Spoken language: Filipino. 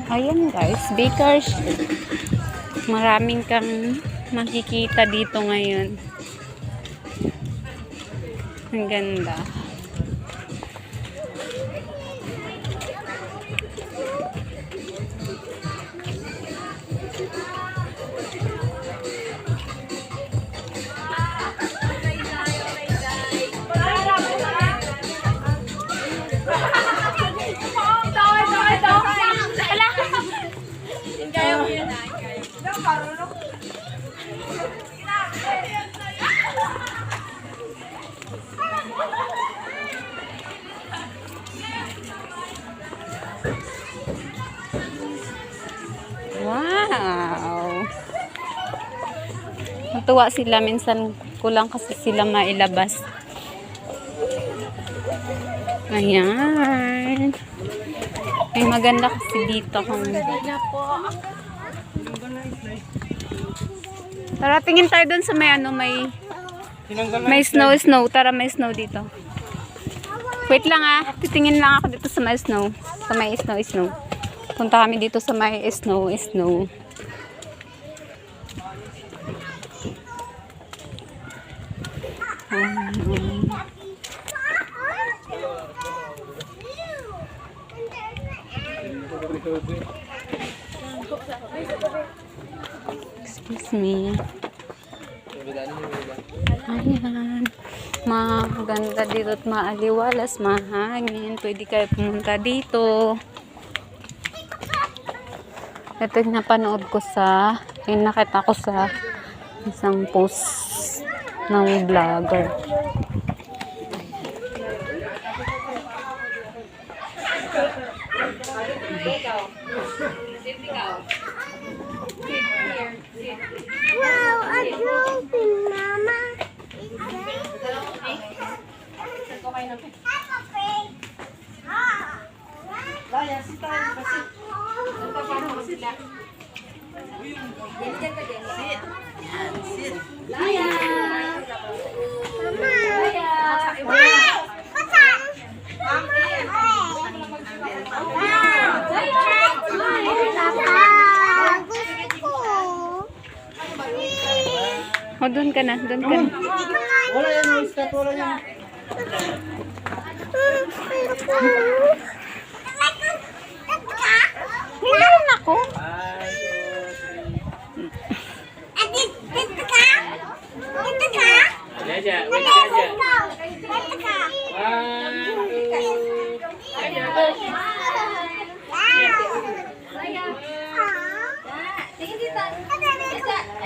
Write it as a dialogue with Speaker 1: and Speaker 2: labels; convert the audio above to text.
Speaker 1: Ayan guys, bakers. Maraming kang makikita dito ngayon. Ang ganda. Wow! Natuwa sila. Minsan kulang kasi sila mailabas. Ayan. Ay, maganda kasi dito. Tara, tingin tayo dun sa may ano, may snow. Tara, may snow dito. Wait lang ah. Titingin lang ako dito sa may snow. Sa may snow. Punta kami dito sa may snow. Excuse me. Ayan. Maganda dito at maaliwalas, mahangin. Pwede kayo pumunta dito. Ito yung napanood ko yung nakita ko sa isang post ng vlogger.
Speaker 2: Wow, a dolphin, Mama.
Speaker 1: O, doon ka na.
Speaker 3: Wala yan, start wala yan.
Speaker 1: Meron ako.